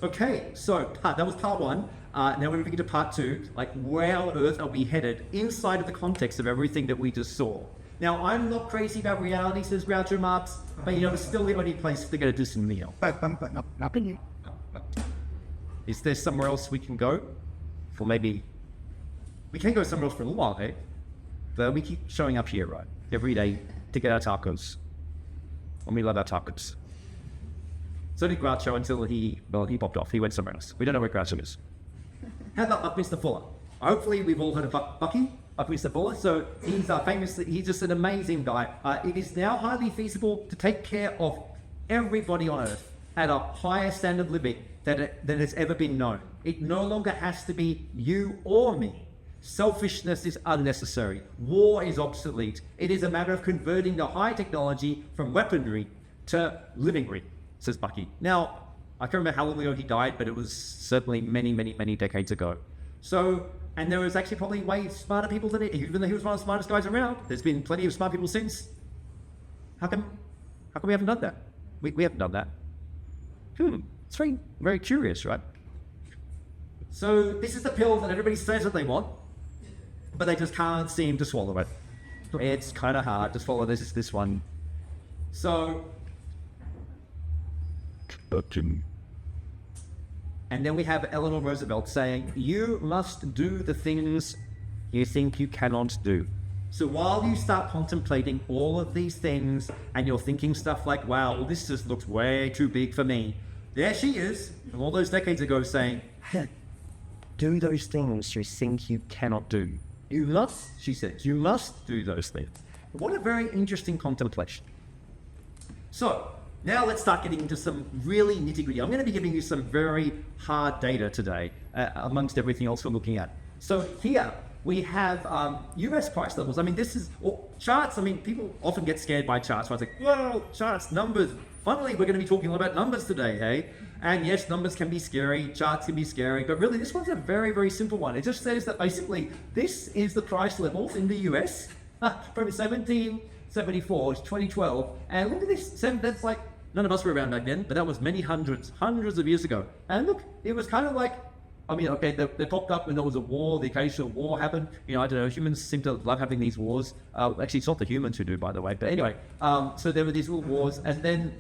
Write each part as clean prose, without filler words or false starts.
Okay, so that was part one. Now we're moving into part two, like where on earth are we headed inside of the context of everything that we just saw. Now, I'm not crazy about reality, says Groucho Marx, but it's still the only place they're going to do some meal. Is there somewhere else we can go? For maybe, we can go somewhere else for a little while, eh? But we keep showing up here, right? Every day to get our tacos. And we love our tacos. So did Groucho until he popped off. He went somewhere else. We don't know where Groucho is. How about Mr. Fuller? Hopefully we've all heard of Bucky, Mr. Fuller. So he's just an amazing guy. It is now highly feasible to take care of everybody on Earth at a higher standard of living than has ever been known. It no longer has to be you or me. Selfishness is unnecessary. War is obsolete. It is a matter of converting the high technology from weaponry to livingry, says Bucky. Now, I can't remember how long ago he died, but it was certainly many, many, many decades ago. So, and there was actually probably way smarter people than it, even though he was one of the smartest guys around. There's been plenty of smart people since. How come we haven't done that? We haven't done that. It's very, very curious, right? So this is the pill that everybody says that they want, but they just can't seem to swallow it. It's kind of hard to swallow this one. So, and then we have Eleanor Roosevelt saying, you must do the things you think you cannot do. So while you start contemplating all of these things and you're thinking stuff like, wow, well, this just looks way too big for me. There she is, from all those decades ago saying, do those things you think you cannot do. You must, she says, you must do those things. What a very interesting contemplation. So, now let's start getting into some really nitty-gritty. I'm going to be giving you some very hard data today, amongst everything else we're looking at. So here we have US price levels. I mean, this is charts. I mean, people often get scared by charts. I was like, whoa, charts, numbers. Finally, we're going to be talking about numbers today, hey? And yes, numbers can be scary, charts can be scary, but really this one's a very, very simple one. It just says that basically this is the price levels in the US from 1774 to 2012. And look at this, that's like, none of us were around back then, but that was many hundreds of years ago. And look, it was kind of like, I mean, okay, they popped up when there was a war, the occasional war happened. I don't know, humans seem to love having these wars. Actually, it's not the humans who do, by the way. But anyway, so there were these little wars, and then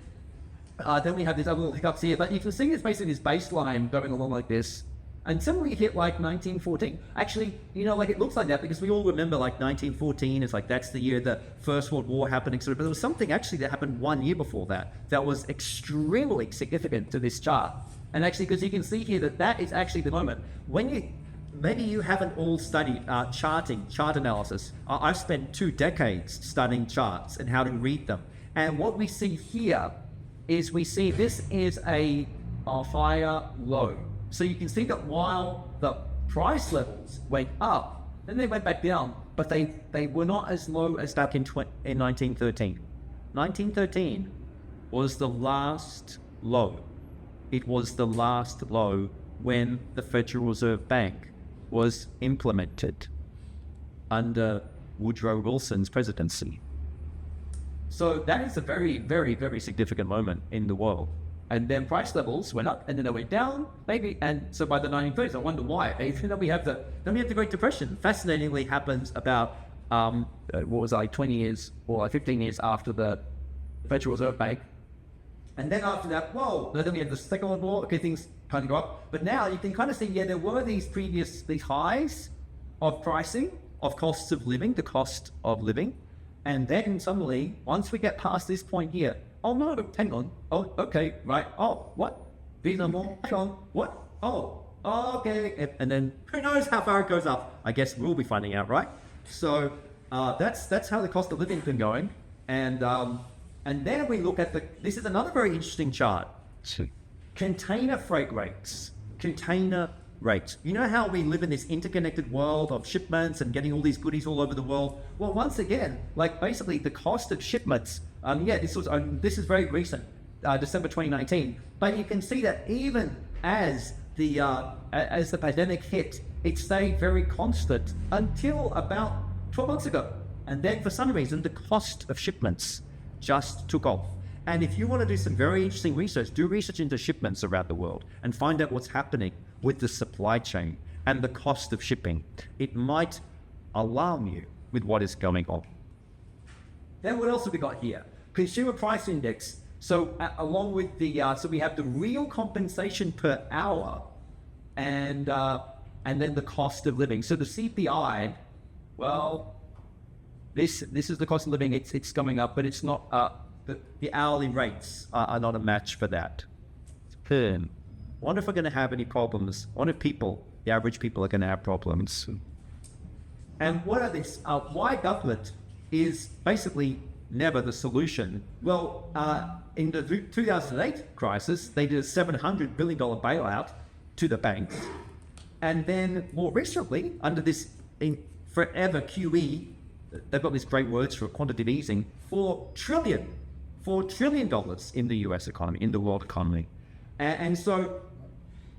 we have these other little hiccups here. But you can see it's basically this baseline going along like this. Until we hit like 1914. Actually, like it looks like that because we all remember like 1914 is like that's the year the First World War happened, etc. But there was something actually that happened 1 year before that was extremely significant to this chart. And actually, because you can see here that is actually the moment when maybe you haven't all studied chart analysis. I've spent 2 decades studying charts and how to read them. And what we see here is this is a higher low. So you can see that while the price levels went up, then they went back down, but they were not as low as back in 1913. 1913 was the last low. It was the last low when the Federal Reserve Bank was implemented under Woodrow Wilson's presidency. So that is a very, very, very significant moment in the world. And then price levels went up, and then they went down, maybe. And so by the 1930s, I wonder why. Then we have the Great Depression. Fascinatingly, happens about 20 years or 15 years after the Federal Reserve Bank. And then after that, then we had the Second World War. Okay, things kind of go up. But now you can kind of see, there were these highs of pricing, of costs of living, the cost of living. And then suddenly, once we get past this point here, oh no, hang on. Oh, okay, right. Oh, what? These are more. Hang on. What? Oh, okay. And then who knows how far it goes up? I guess we'll be finding out, right? So that's how the cost of living's been going. And then we look at this is another very interesting chart. Container freight rates. Container rates. You know how we live in this interconnected world of shipments and getting all these goodies all over the world? Well, once again, like basically the cost of shipments. This is very recent, December 2019. But you can see that even as the pandemic hit, it stayed very constant until about 12 months ago. And then for some reason, the cost of shipments just took off. And if you want to do some very interesting research, do research into shipments around the world and find out what's happening with the supply chain and the cost of shipping. It might alarm you with what is going on. Then what else have we got here? Consumer Price Index. So along with the, so we have the real compensation per hour and then the cost of living. So the CPI, well, this is the cost of living. It's coming up, but it's not, the hourly rates are not a match for that. I wonder if we're going to have any problems. I wonder if the average people are going to have problems. And what are this? Why government is basically never the solution? Well, in the 2008 crisis, they did a $700 billion bailout to the banks. And then more recently, under this forever QE, they've got these great words for quantitative easing, $4 trillion in the US economy, in the world economy. And so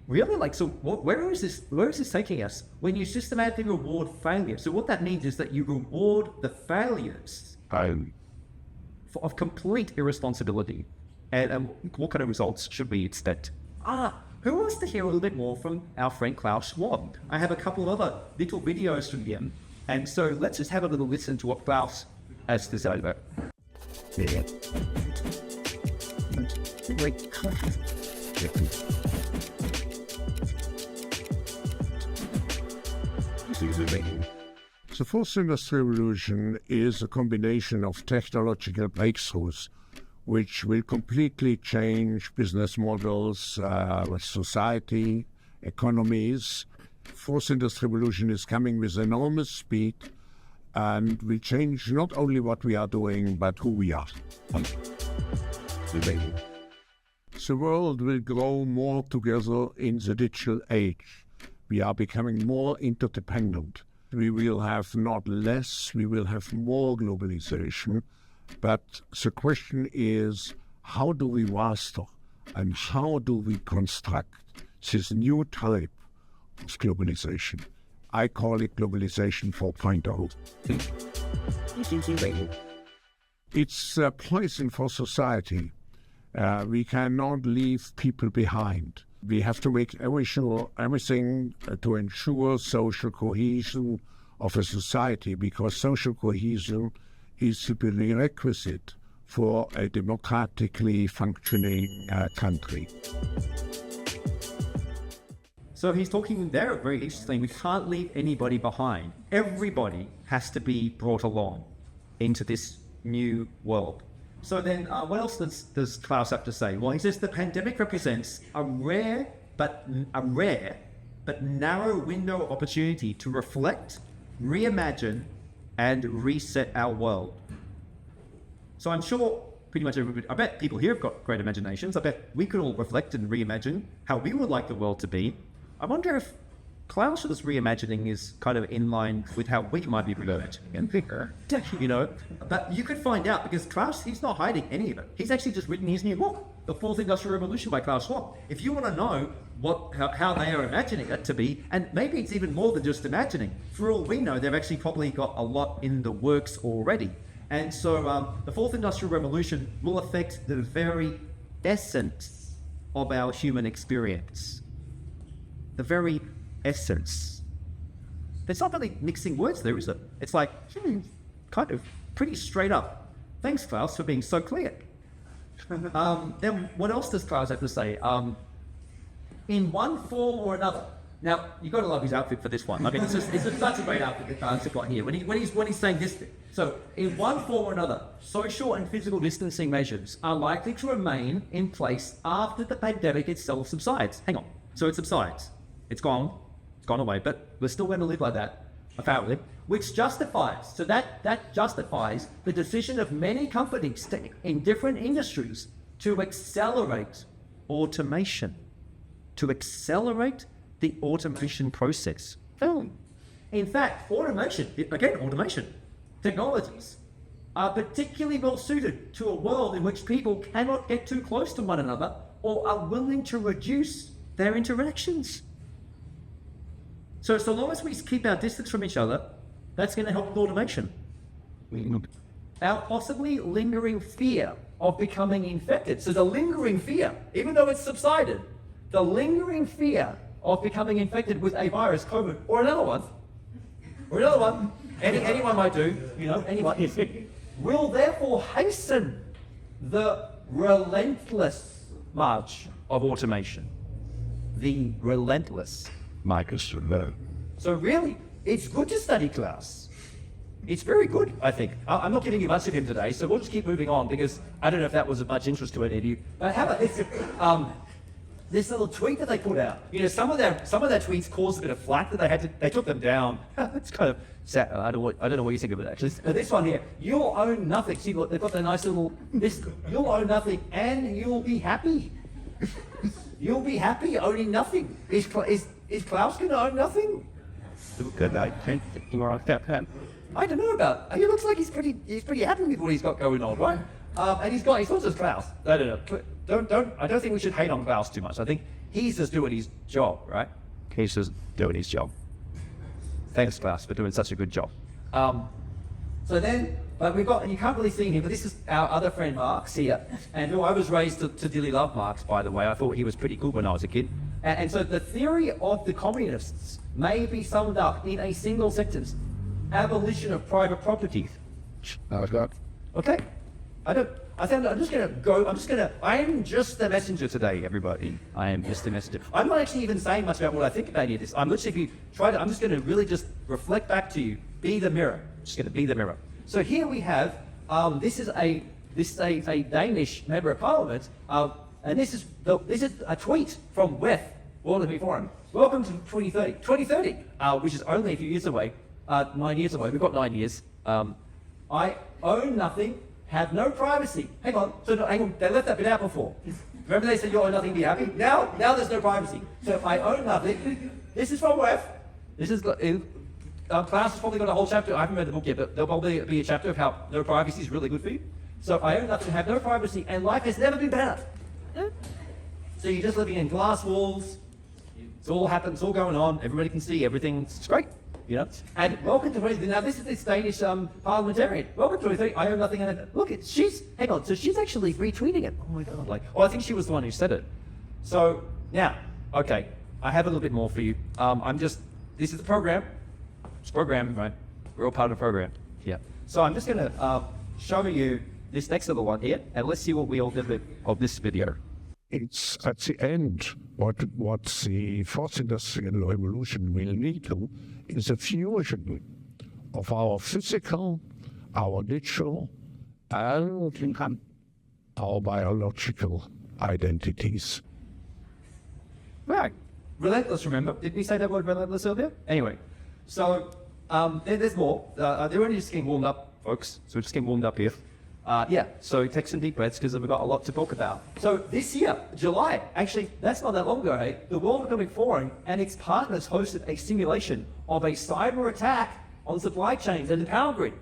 really, where is this taking us? When you systematically reward failure. So what that means is that you reward the failures of complete irresponsibility. And what kind of results should we expect? Who wants to hear a little bit more from our friend Klaus Schwab? I have a couple of other little videos from him. And so let's just have a little listen to what Klaus has to say about it. The fourth industrial revolution is a combination of technological breakthroughs which will completely change business models, society, economies. Fourth industrial revolution is coming with enormous speed and will change not only what we are doing, but who we are. The world will grow more together in the digital age. We are becoming more interdependent. We will have not less, we will have more globalization. But the question is, how do we master and how do we construct this new type of globalization? I call it globalization 4.0. It's a poison for society. We cannot leave people behind. We have to make everything to ensure social cohesion of a society, because social cohesion is the prerequisite for a democratically functioning country. So he's talking there very interesting. We can't leave anybody behind. Everybody has to be brought along into this new world. So then what else does Klaus have to say? Well, he says the pandemic represents a rare but narrow window of opportunity to reflect, reimagine, and reset our world. So I'm sure pretty much everybody, I bet people here have got great imaginations. I bet we could all reflect and reimagine how we would like the world to be. I wonder if Klaus's reimagining is kind of in line with how we might be reimagining. You know, but you could find out, because Klaus, he's not hiding any of it. He's actually just written his new book, The Fourth Industrial Revolution by Klaus Schwab. If you want to know how they are imagining it to be, and maybe it's even more than just imagining. For all we know, they've actually probably got a lot in the works already. And so the Fourth Industrial Revolution will affect the very essence of our human experience. The very essence. There's not really mixing words there, is it? It's like, kind of pretty straight up. Thanks, Klaus, for being so clear. Then what else does Klaus have to say? In one form or another. Now, you've got to love his outfit for this one. I mean, it's such a great outfit that Klaus has got here. When he's saying this bit. So, in one form or another, social and physical distancing measures are likely to remain in place after the pandemic itself subsides. Hang on. So it subsides. It's gone away, but we're still going to live like that, apparently, which justifies, so that justifies the decision of many companies in different industries to accelerate automation, to accelerate the automation process. In fact, automation technologies are particularly well suited to a world in which people cannot get too close to one another or are willing to reduce their interactions. So long as we keep our distance from each other, that's going to help with automation. Our possibly lingering fear of becoming infected. So the lingering fear, even though it's subsided, the lingering fear of becoming infected with a virus, COVID, or another one, anyone might do, anyone, will therefore hasten the relentless march of automation. The relentless march. So really, it's good to study Klaus. It's very good, I think. I'm not giving you much of him today, so we'll just keep moving on because I don't know if that was of much interest to any of you. But how about this little tweet that they put out? Some of their tweets caused a bit of flack that they took them down. It's kind of sad. I don't know what you think of it actually. But this one here, you'll own nothing. See, look, they've got the nice little you'll own nothing and you'll be happy. You'll be happy owning nothing. Is Klaus going to own nothing? I don't know about. He looks like he's pretty happy with what he's got going on, right? And he's not just Klaus. I don't know. I don't think we should hate on Klaus too much. I think he's just doing his job, right? He's just doing his job. Thanks, Klaus, for doing such a good job. But we've got, and you can't really see him, but this is our other friend Marx here, and who I was raised to dearly love Marx, by the way. I thought he was pretty good when I was a kid. And so the theory of the communists may be summed up in a single sentence: abolition of private property. Okay. I am just the messenger today, everybody. I am just the messenger. I'm not actually even saying much about what I think about any of this. I'm just going to really just reflect back to you. Be the mirror. Just going to be the mirror. So here we have, this is a Danish member of parliament, and this is a tweet from WEF, World Economic Forum. Welcome to 2030. 2030, which is only a few years away, 9 years away. We've got 9 years. I own nothing. Have no privacy. Hang on. They left that bit out before. Remember they said you own nothing, be happy? Now there's no privacy. So if I own nothing, this is from WEF. This is Klaus has probably got a whole chapter. I haven't read the book yet, but there'll probably be a chapter of how no privacy is really good for you. So I own nothing, have no privacy, and life has never been better. So you're just living in glass walls. It's all happening. It's all going on. Everybody can see everything. It's great. And welcome to 2030. Now this is this Danish parliamentarian. Welcome to 2030. I own nothing. Look, hang on. So she's actually retweeting it. Oh my God! I think she was the one who said it. So now, okay, I have a little bit more for you. This is the program. It's a program, right? We're all part of the program. Yeah. So I'm just gonna show you this next little one here, and let's see what we all think of this video. It's at the end what the fourth industrial revolution will lead to is a fusion of our physical, our digital, and our biological identities. Right. Relentless, remember? Did we say that word relentless earlier? Anyway, so there's more. They're only just getting warmed up, folks. So we're just getting warmed up here. So take some deep breaths because we've got a lot to talk about. So this year, July, actually, that's not that long ago, hey? The World Economic Forum and its partners hosted a simulation of a cyber attack on supply chains and the power grid.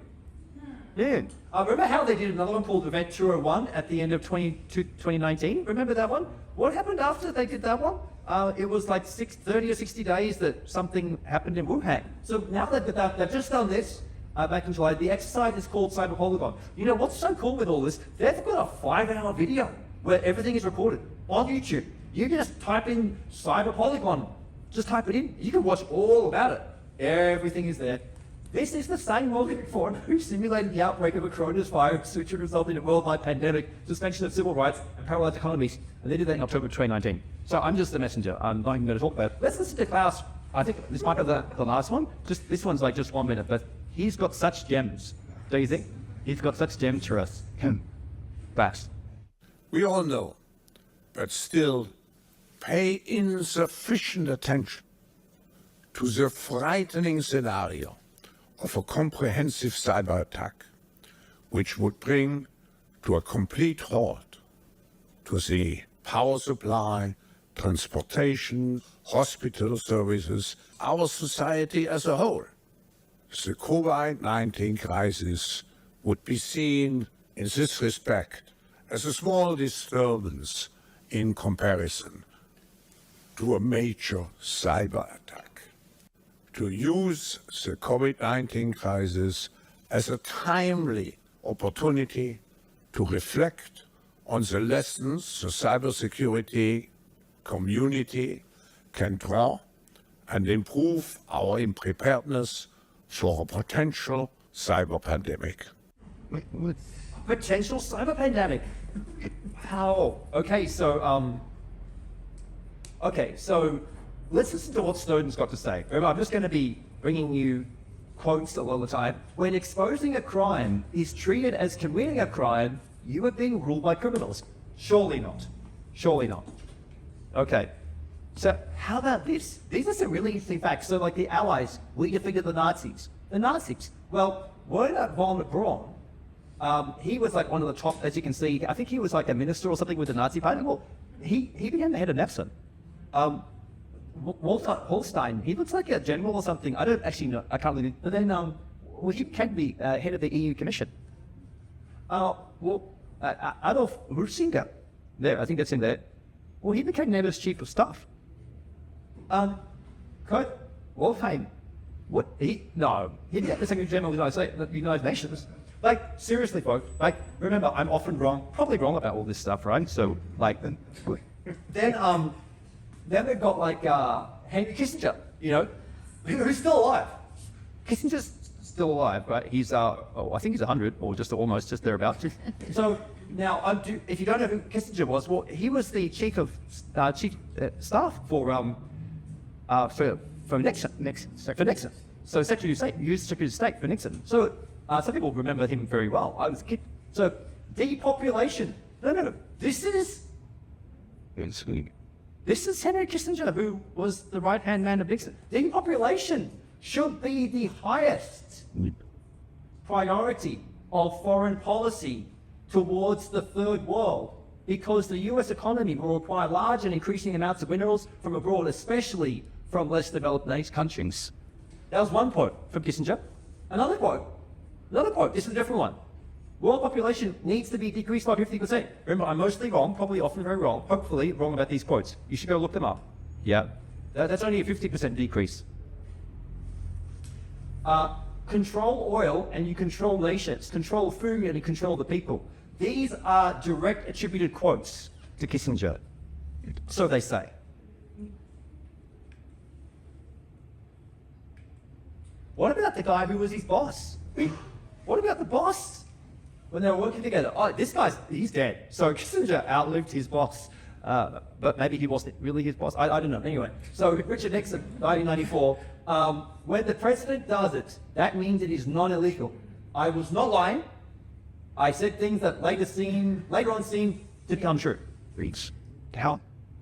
Yeah. Remember how they did another one called Event 201 at the end of 2019? Remember that one? What happened after they did that one? It was like 30 or 60 days that something happened in Wuhan. So now they've just done this. Back in July, the exercise is called Cyber Polygon. You know what's so cool with all this? They've got a 5-hour video where everything is recorded on YouTube. You can just type in Cyber Polygon, just type it in. You can watch all about it. Everything is there. This is the same World Economic Forum who simulated the outbreak of a coronavirus, which would result in a worldwide pandemic, suspension of civil rights, and paralyzed economies. And they did that in October 2019. So I'm just the messenger. I'm not even going to talk about it. Let's listen to Klaus. I think this might be the last one. This one's like just 1 minute, but he's got such gems. Do you think? He's got such gems for us. Fast. We all know, but still pay insufficient attention to the frightening scenario of a comprehensive cyber attack, which would bring to a complete halt to the power supply, transportation, hospital services, our society as a whole. The COVID-19 crisis would be seen in this respect as a small disturbance in comparison to a major cyber attack. To use the COVID-19 crisis as a timely opportunity to reflect on the lessons the cybersecurity community can draw and improve our preparedness for a potential cyber pandemic. Potential cyber pandemic? How? Okay, so let's listen to what Snowden's got to say. Remember, I'm just going to be bringing you quotes all the time. When exposing a crime is treated as committing a crime, you are being ruled by criminals. Surely not. Surely not. Okay. So how about this? These are some really interesting facts. So like the Allies, we defeated the Nazis. The Nazis. Well, Werner von Braun, he was like one of the top, as you can see, I think he was like a minister or something with the Nazi party. Well, he became the head of NEPSA. Walter Holstein, he looks like a general or something. I don't actually know. I can't really. But then, well, he can be head of the EU Commission. Adolf Rusinger, there, I think that's in there. Well, he became NATO's chief of staff. Kurt Wolfheim, what? He the Secretary General of the United Nations. Like, seriously, folks, like, remember, I'm often wrong, probably wrong about all this stuff, right? So, like, then they've got, like, Henry Kissinger, you know, who's still alive. Kissinger's still alive, right? He's, I think he's 100, or just almost, just thereabouts. So, now, if you don't know who Kissinger was, well, he was the chief of staff for Nixon. So Secretary of State, he was Secretary of State for Nixon. So some people remember him very well. I was a kid. So depopulation. No. This is Henry Kissinger, who was the right-hand man of Nixon. Depopulation should be the highest priority of foreign policy towards the third world, because the US economy will require large and increasing amounts of minerals from abroad, especially from less developed countries. That was one quote from Kissinger. Another quote, this is a different one. World population needs to be decreased by 50%. Remember, I'm mostly wrong, probably often very wrong, hopefully wrong about these quotes. You should go look them up. Yeah, that's only a 50% decrease. Control oil and you control nations, control food and you control the people. These are direct attributed quotes to Kissinger. So they say. What about the guy who was his boss? What about the boss when they were working together? Oh, he's dead. So Kissinger outlived his boss. But maybe he wasn't really his boss. I don't know. Anyway, so Richard Nixon, 1994. When the president does it, that means it is non-illegal. I was not lying. I said things that later on seemed to come true. How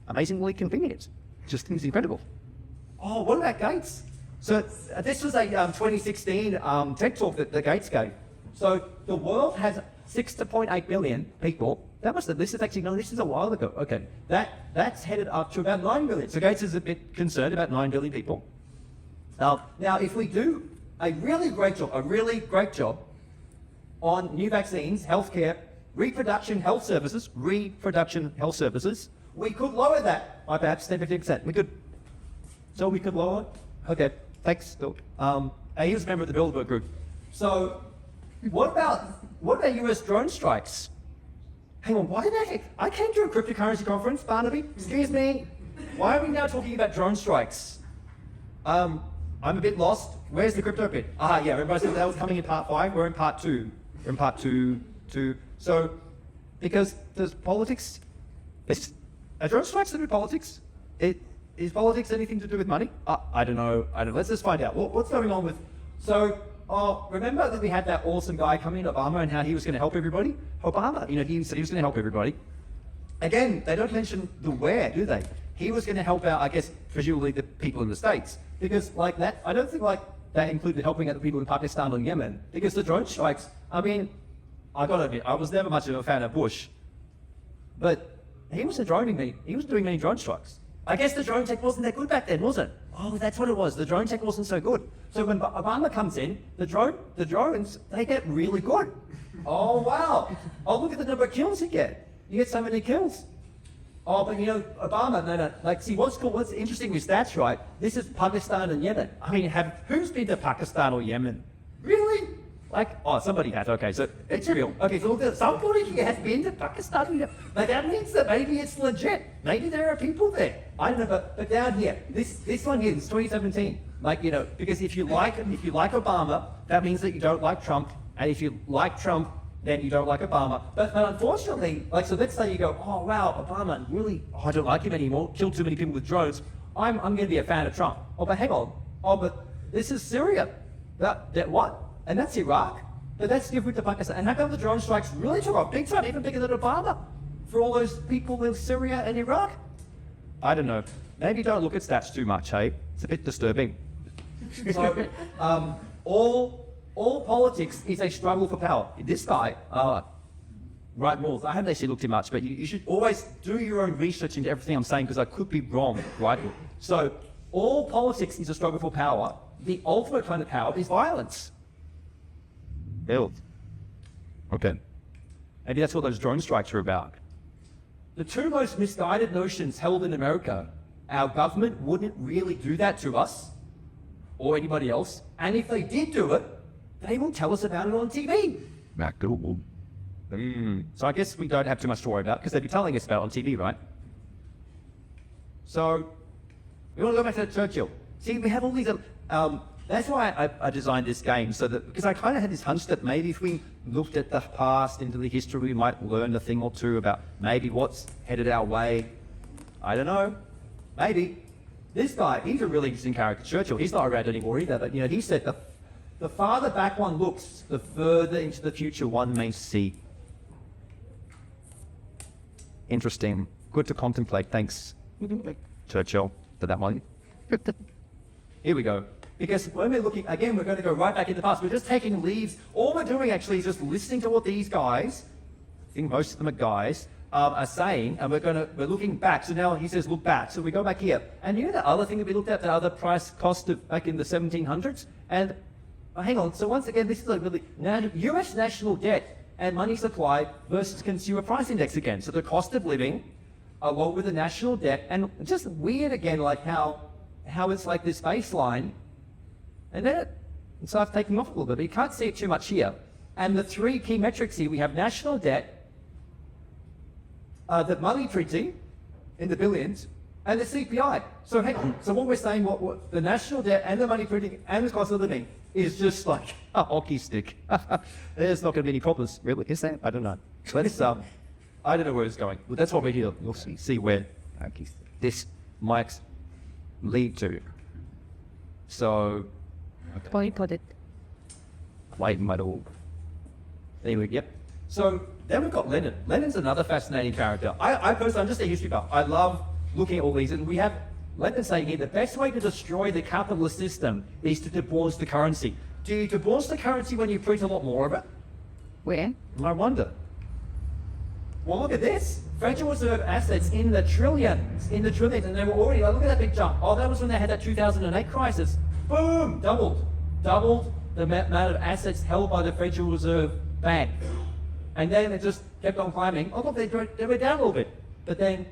amazingly convenient. Just seems incredible. Oh, what about Gates? So this was a 2016 TED talk that Gates gave. So the world has 6.8 billion people. This is a while ago. Okay, that's headed up to about 9 billion. So Gates is a bit concerned about 9 billion people. Now, if we do a really great job on new vaccines, healthcare, reproduction health services, we could lower that by perhaps 10-15%. We could. So we could lower. Okay, thanks. He was a member of the Bilderberg Group. So, what about US drone strikes? Hang on, I came to a cryptocurrency conference, Barnaby. Excuse me. Why are we now talking about drone strikes? I'm a bit lost. Where's the crypto bit? Yeah, remember I said that was coming in part 5. We're in part 2. We're in part 2. So, because there's politics. Are drone strikes to do with politics? Is politics anything to do with money? I don't know. Let's just find out. What's going on with... So, remember that we had that awesome guy come in, Obama, and how he was going to help everybody? Obama, he said he was going to help everybody. Again, they don't mention the where, do they? He was going to help out, I guess, presumably the people in the States. Because like that, I don't think like that included helping out the people in Pakistan or Yemen. Because the drone strikes, I mean, I gotta admit, I was never much of a fan of Bush. But he wasn't droning me. He wasn't doing many drone strikes. I guess the drone tech wasn't that good back then, was it? Oh, that's what it was. The drone tech wasn't so good. So when Obama comes in, the drones, they get really good. Oh, wow. Oh, look at the number of kills you get. You get so many kills. Oh, but Obama, no. Like, see, what's interesting with stats, right? This is Pakistan and Yemen. I mean, who's been to Pakistan or Yemen? Really? Like, oh, somebody has. Okay, so it's real. Okay, so somebody here has been to Pakistan. But that means that maybe it's legit. Maybe there are people there. I don't know, but down here, this one here is 2017. Like, you know, because if you like Obama, that means that you don't like Trump. And if you like Trump, then you don't like Obama. But unfortunately, like, so let's say you go, oh wow, Obama, really, I don't like him anymore, killed too many people with drones. I'm going to be a fan of Trump. Oh, but hang on. Oh, but this is Syria. That what? And that's Iraq. But that's different to Pakistan. And how come the drone strikes really took off big time, even bigger than Obama, for all those people in Syria and Iraq? I don't know. Maybe don't look at stats too much, hey? It's a bit disturbing. So, all politics is a struggle for power. This guy, right rules. I haven't actually looked too much, but you should always do your own research into everything I'm saying because I could be wrong, right? So all politics is a struggle for power. The ultimate kind of power is violence. Build. Okay. Maybe that's what those drone strikes are about. The two most misguided notions held in America: our government wouldn't really do that to us or anybody else, and if they did do it, they will tell us about it on TV. So I guess we don't have too much to worry about because they'd be telling us about it on TV, right? So we want to go back to Churchill. See, we have all these. That's why I designed this game, so that because I kind of had this hunch that maybe if we looked at the past, into the history, we might learn a thing or two about maybe what's headed our way. I don't know. Maybe this guy, he's a really interesting character, Churchill. He's not around anymore either, but you know, he said the farther back one looks, the further into the future one may see. Interesting. Good to contemplate. Thanks, Churchill, for that one. Here we go. Because when we're looking, again, we're going to go right back in the past. We're just taking leaves. All we're doing actually is just listening to what these guys, I think most of them are guys, are saying, and we're looking back. So now he says, look back. So we go back here. And you know the other thing that we looked at, the other price cost of back in the 1700s? And hang on. So once again, this is like really US national debt and money supply versus consumer price index again. So the cost of living, along with the national debt, and just weird again, like how it's like this baseline. And then it starts taking off a little bit, but you can't see it too much here. And the three key metrics here, we have national debt, the money printing in the billions, and the CPI. So hang on, so what we're saying, what the national debt and the money printing and the cost of living is just like a hockey stick. There's not going to be any problems, really, is there? I don't know. Let's, I don't know where it's going. But that's what we're here. You'll see where this might lead to. So, Point put it. Wait, muddle. Anyway, yep. So then we've got Lenin. Lenin's another fascinating character. I personally, I'm just a history buff. I love looking at all these, and we have Lenin saying here, the best way to destroy the capitalist system is to debauch the currency. Do you debauch the currency when you print a lot more of it? Where? I wonder. Well, look at this. Federal Reserve assets in the trillions, and they were already, look at that big jump. Oh, that was when they had that 2008 crisis. Boom, doubled the amount of assets held by the Federal Reserve Bank. And then it just kept on climbing. Oh, look, they were down a little bit. But then,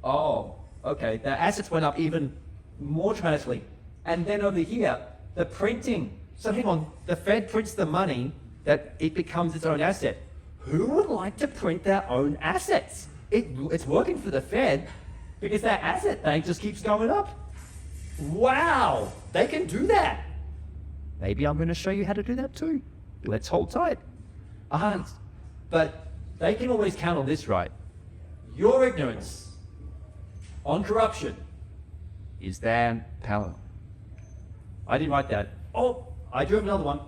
oh, okay, the assets went up even more dramatically. And then over here, the printing. So hang on, the Fed prints the money that it becomes its own asset. Who would like to print their own assets? It's working for the Fed because their asset bank just keeps going up. Wow, they can do that. Maybe I'm going to show you how to do that too. Let's hold tight. But they can always count on this, right? Your ignorance on corruption is their power. I didn't write that. Oh, I do have another one.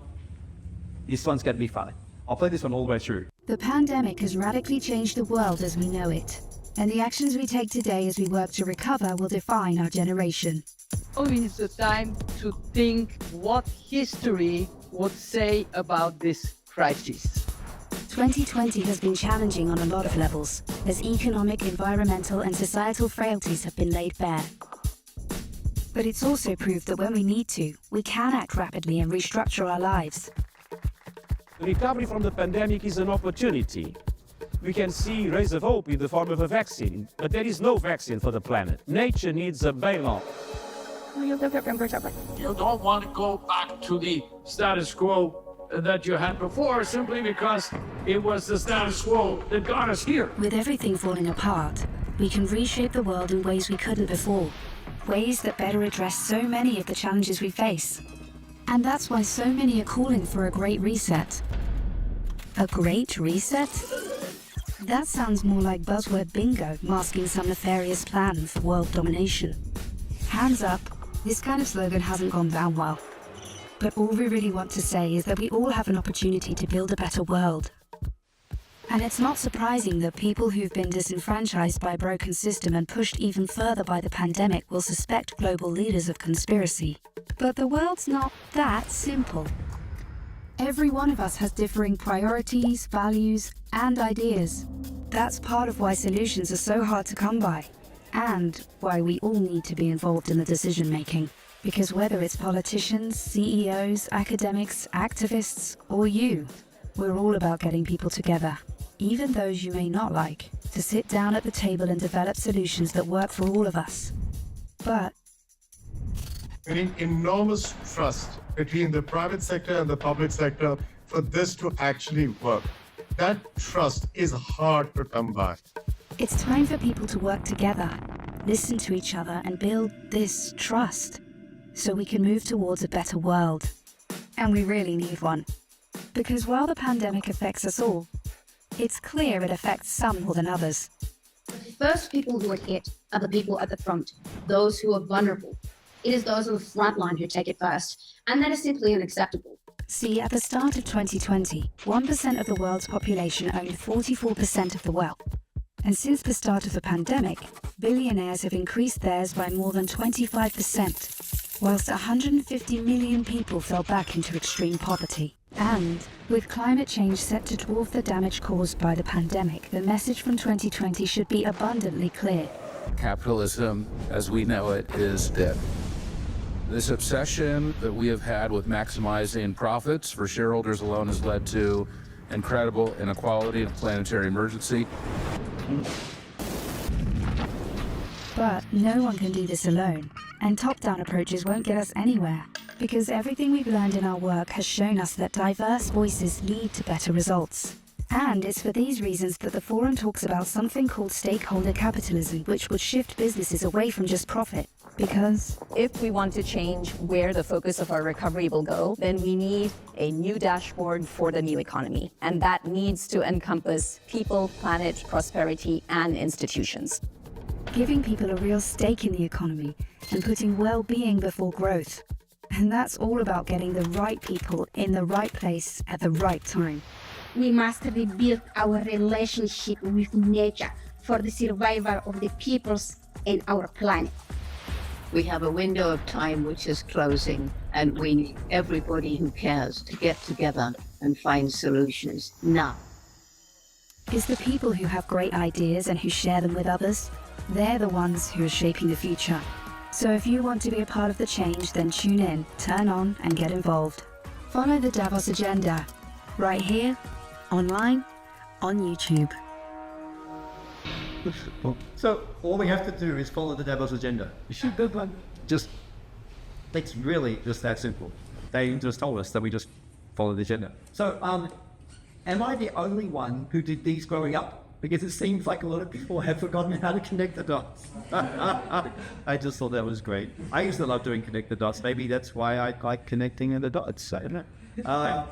This one's going to be fun. I'll play this one all the way through. The pandemic has radically changed the world as we know it, and the actions we take today as we work to recover will define our generation. It's the time to think what history would say about this crisis. 2020 has been challenging on a lot of levels, as economic, environmental and societal frailties have been laid bare. But it's also proved that when we need to, we can act rapidly and restructure our lives. The recovery from the pandemic is an opportunity. We can see rays of hope in the form of a vaccine, but there is no vaccine for the planet. Nature needs a bailout. You don't want to go back to the status quo. that you had before simply because it was the status quo that got us here. With everything falling apart, we can reshape the world in ways we couldn't before. Ways that better address so many of the challenges we face. And that's why so many are calling for a great reset. A great reset? That sounds more like buzzword bingo masking some nefarious plan for world domination. Hands up, this kind of slogan hasn't gone down well. But all we really want to say is that we all have an opportunity to build a better world. And it's not surprising that people who've been disenfranchised by a broken system and pushed even further by the pandemic will suspect global leaders of conspiracy. But the world's not that simple. Every one of us has differing priorities, values, and ideas. That's part of why solutions are so hard to come by, and why we all need to be involved in the decision-making. Because whether it's politicians, CEOs, academics, activists, or you, we're all about getting people together, even those you may not like, to sit down at the table and develop solutions that work for all of us. But We need enormous trust between the private sector and the public sector for this to actually work. That trust is hard to come by. it's time for people to work together, listen to each other, and build this trust, so we can move towards a better world. And we really need one. Because while the pandemic affects us all, it's clear it affects some more than others. The first people who are hit are the people at the front, those who are vulnerable. It is those on the front line who take it first, and that is simply unacceptable. See, at the start of 2020, 1% of the world's population owned 44% of the wealth. And since the start of the pandemic, billionaires have increased theirs by more than 25%, whilst 150 million people fell back into extreme poverty. And with climate change set to dwarf the damage caused by the pandemic, the message from 2020 should be abundantly clear. Capitalism, as we know it, is dead. This obsession that we have had with maximizing profits for shareholders alone has led to incredible inequality and planetary emergency. But no one can do this alone, and top-down approaches won't get us anywhere, because everything we've learned in our work has shown us that diverse voices lead to better results. And it's for these reasons that the forum talks about something called stakeholder capitalism, which would shift businesses away from just profit. Because if we want to change where the focus of our recovery will go, then we need a new dashboard for the new economy. And that needs to encompass people, planet, prosperity, and institutions. giving people a real stake in the economy and putting well-being before growth. And that's all about getting the right people in the right place at the right time. We must rebuild our relationship with nature for the survival of the peoples and our planet. We have a window of time which is closing, and we need everybody who cares to get together and find solutions now. It's the people who have great ideas and who share them with others. They're the ones who are shaping the future. So if you want to be a part of the change, then tune in, turn on, and get involved. Follow the Davos Agenda, right here, online, on YouTube. So all we have to do is follow the Davos Agenda. Just, it's really just that simple. They just told us that we just follow the agenda. So, am I the only one who did these growing up? Because it seems like a lot of people have forgotten how to connect the dots. I just thought that was great. I used to love doing connect the dots. Maybe that's why I like connecting the dots. I don't know.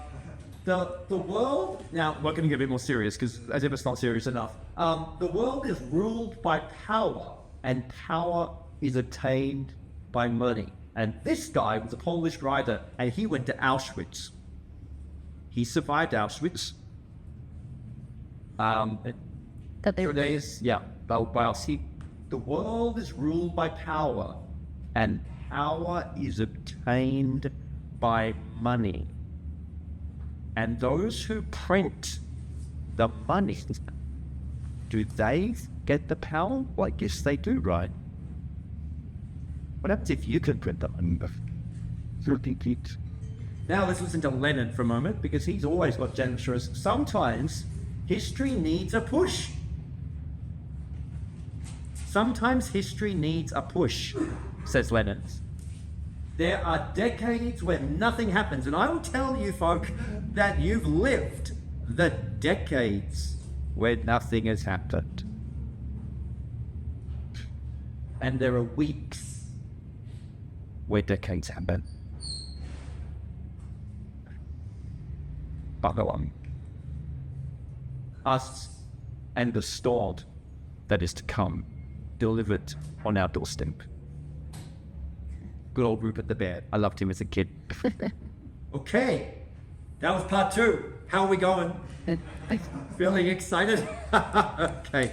The world, now we're going to get a bit more serious because as if it's not serious enough. The world is ruled by power, and power is attained by money. And this guy was a Polish writer, and he went to Auschwitz. He survived Auschwitz. That they were days, yeah. Well, see, the world is ruled by power, and power is obtained by money. And those who print the money, do they get the power? Well, I guess they do, right? What happens if you can print the money? Now let's listen to Lenin for a moment, because he's always got generous. Sometimes history needs a push. Sometimes history needs a push, says Lenin. There are decades where nothing happens, and I will tell you, folk, that you've lived the decades where nothing has happened. And there are weeks where decades happen. Buckle on. Us and the storm that is to come, delivered on our doorstep. Good old Rupert the Bear. I loved him as a kid. Okay, that was part 2. How are we going? Feeling excited? Okay,